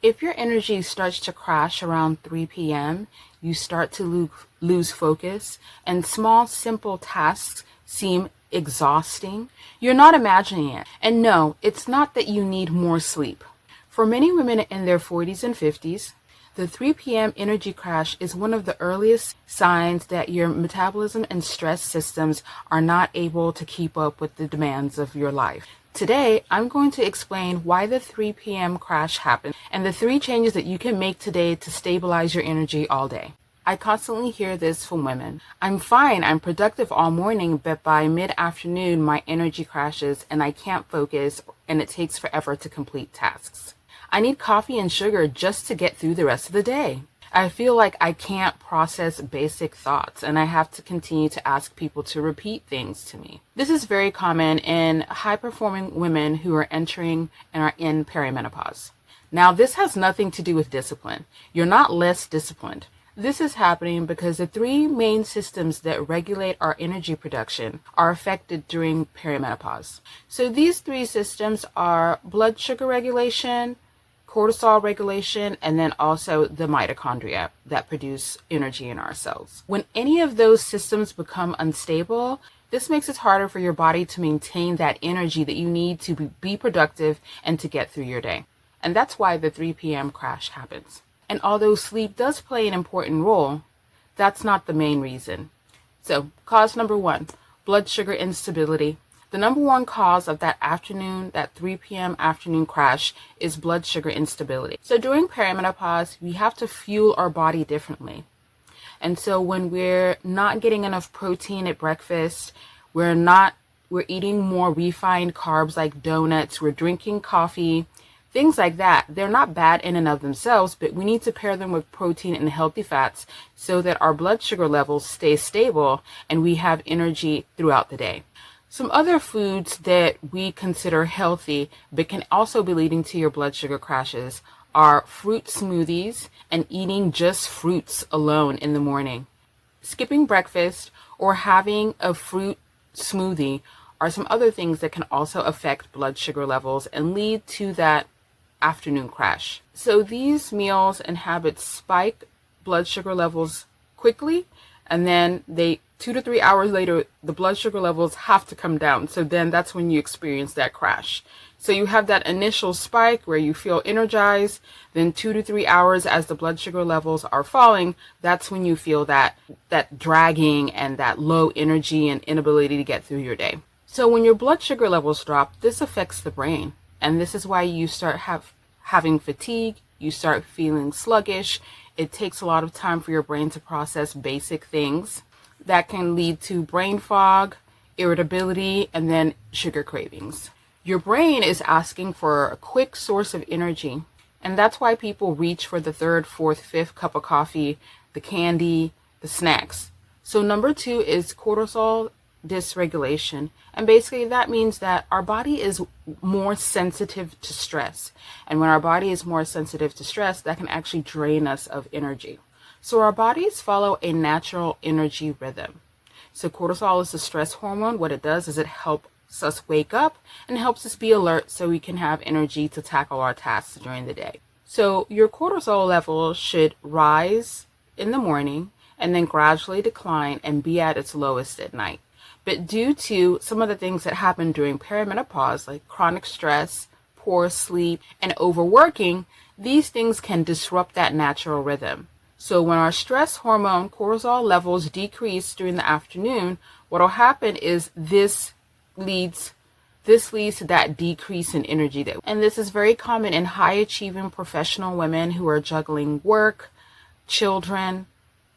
If your energy starts to crash around 3 p.m., you start to lose focus, and small, simple tasks seem exhausting. You're not imagining it. And no, it's not that you need more sleep. For many women in their 40s and 50s, the 3 p.m. energy crash is one of the earliest signs that your metabolism and stress systems are not able to keep up with the demands of your life. Today, I'm going to explain why the 3 p.m. crash happens and the 3 changes that you can make today to stabilize your energy all day. I constantly hear this from women. I'm fine, I'm productive all morning, but by mid-afternoon, my energy crashes and I can't focus and it takes forever to complete tasks. I need coffee and sugar just to get through the rest of the day. I feel like I can't process basic thoughts and I have to continue to ask people to repeat things to me. This is very common in high-performing women who are entering and are in perimenopause. Now, this has nothing to do with discipline. You're not less disciplined. This is happening because the 3 main systems that regulate our energy production are affected during perimenopause. So these 3 systems are blood sugar regulation, cortisol regulation, and then also the mitochondria that produce energy in our cells. When any of those systems become unstable, this makes it harder for your body to maintain that energy that you need to be productive and to get through your day. And that's why the 3 p.m. crash happens. And although sleep does play an important role, that's not the main reason. So, cause number 1, blood sugar instability. The number 1 cause of that 3 p.m. afternoon crash is blood sugar instability. So during perimenopause, we have to fuel our body differently. And so when we're not getting enough protein at breakfast, we're eating more refined carbs like donuts, we're drinking coffee, things like that. They're not bad in and of themselves, but we need to pair them with protein and healthy fats so that our blood sugar levels stay stable and we have energy throughout the day. Some other foods that we consider healthy but can also be leading to your blood sugar crashes are fruit smoothies and eating just fruits alone in the morning. Skipping breakfast or having a fruit smoothie are some other things that can also affect blood sugar levels and lead to that afternoon crash. So these meals and habits spike blood sugar levels quickly, and then 2 to 3 hours later, the blood sugar levels have to come down. So then that's when you experience that crash. So you have that initial spike where you feel energized, then 2 to 3 hours as the blood sugar levels are falling, that's when you feel that dragging and that low energy and inability to get through your day. So when your blood sugar levels drop, this affects the brain. And this is why you start having fatigue, you start feeling sluggish. It takes a lot of time for your brain to process basic things that can lead to brain fog, irritability, and then sugar cravings. Your brain is asking for a quick source of energy, and that's why people reach for the 3rd, 4th, 5th cup of coffee, the candy, the snacks. So number 2 is cortisol dysregulation, and basically that means that our body is more sensitive to stress, and when our body is more sensitive to stress, that can actually drain us of energy. So our bodies follow a natural energy rhythm. So cortisol is the stress hormone. What it does is it helps us wake up and helps us be alert so we can have energy to tackle our tasks during the day. So your cortisol level should rise in the morning and then gradually decline and be at its lowest at night. But due to some of the things that happen during perimenopause, like chronic stress, poor sleep, and overworking, these things can disrupt that natural rhythm. So when our stress hormone cortisol levels decrease during the afternoon, what will happen is this leads to that decrease in energy. And this is very common in high-achieving professional women who are juggling work, children,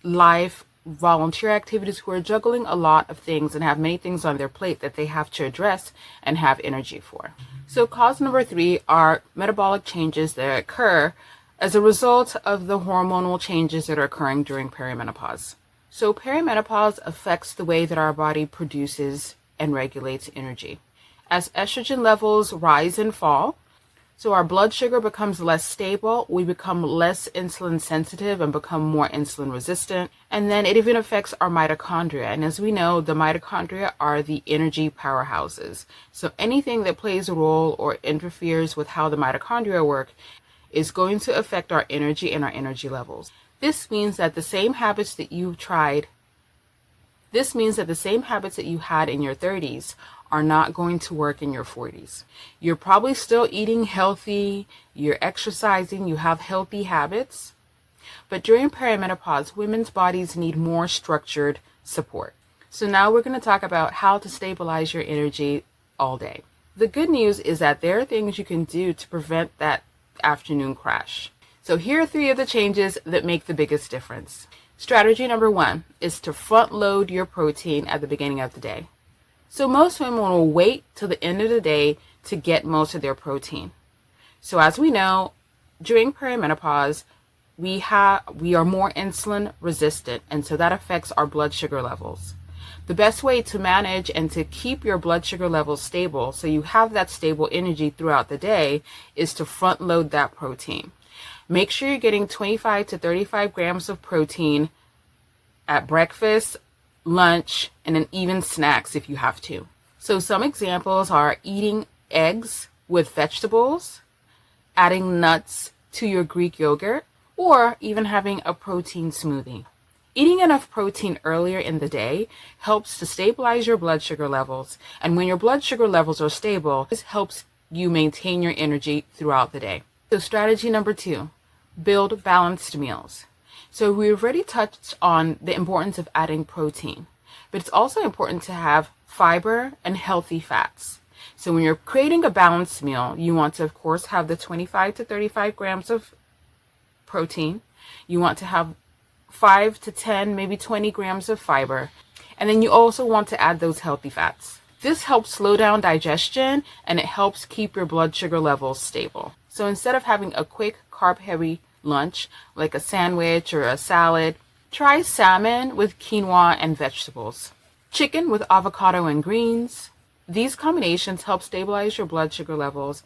life, volunteer activities, who are juggling a lot of things and have many things on their plate that they have to address and have energy for. So cause number 3 are metabolic changes that occur as a result of the hormonal changes that are occurring during perimenopause. So perimenopause affects the way that our body produces and regulates energy. As estrogen levels rise and fall, so our blood sugar becomes less stable, we become less insulin sensitive and become more insulin resistant, and then it even affects our mitochondria. And as we know, the mitochondria are the energy powerhouses. So anything that plays a role or interferes with how the mitochondria work is going to affect our energy and our energy levels. This means that the same habits that you had in your 30s are not going to work in your 40s. You're probably still eating healthy, you're exercising, you have healthy habits, but during perimenopause, women's bodies need more structured support. So now we're going to talk about how to stabilize your energy all day. The good news is that there are things you can do to prevent that afternoon crash. So here are 3 of the changes that make the biggest difference. Strategy number 1 is to front load your protein at the beginning of the day. So most women will wait till the end of the day to get most of their protein. So as we know, during perimenopause, we are more insulin resistant, and so that affects our blood sugar levels. The best way to manage and to keep your blood sugar levels stable, so you have that stable energy throughout the day, is to front load that protein. Make sure you're getting 25 to 35 grams of protein at breakfast, lunch, and then even snacks if you have to. So some examples are eating eggs with vegetables, adding nuts to your Greek yogurt, or even having a protein smoothie. Eating enough protein earlier in the day helps to stabilize your blood sugar levels, and when your blood sugar levels are stable, this helps you maintain your energy throughout the day. So strategy number 2, build balanced meals. So we've already touched on the importance of adding protein, but it's also important to have fiber and healthy fats. So when you're creating a balanced meal, you want to, of course, have the 25 to 35 grams of protein. You want to have 5 to 10, maybe 20 grams of fiber. And then you also want to add those healthy fats. This helps slow down digestion, and it helps keep your blood sugar levels stable. So instead of having a quick carb-heavy lunch, like a sandwich or a salad, try salmon with quinoa and vegetables. Chicken with avocado and greens. These combinations help stabilize your blood sugar levels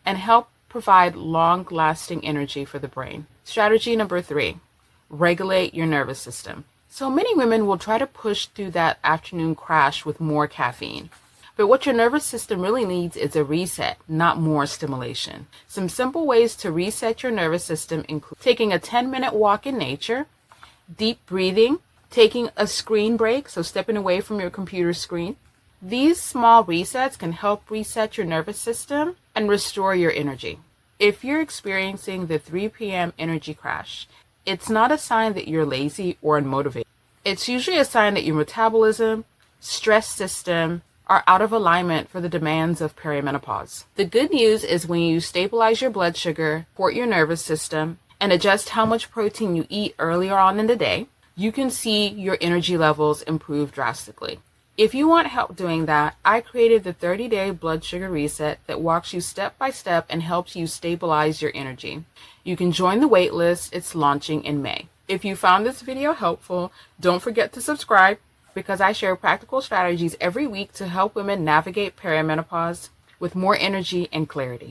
and help provide long-lasting energy for the brain. Strategy number 3, regulate your nervous system. So many women will try to push through that afternoon crash with more caffeine. But what your nervous system really needs is a reset, not more stimulation. Some simple ways to reset your nervous system include taking a 10-minute walk in nature, deep breathing, taking a screen break, so stepping away from your computer screen. These small resets can help reset your nervous system and restore your energy. If you're experiencing the 3 p.m. energy crash, it's not a sign that you're lazy or unmotivated. It's usually a sign that your metabolism, stress system, are out of alignment for the demands of perimenopause. The good news is when you stabilize your blood sugar, support your nervous system, and adjust how much protein you eat earlier on in the day, you can see your energy levels improve drastically. If you want help doing that, I created the 30-day blood sugar reset that walks you step by step and helps you stabilize your energy. You can join the waitlist. It's launching in May. If you found this video helpful, don't forget to subscribe, because I share practical strategies every week to help women navigate perimenopause with more energy and clarity.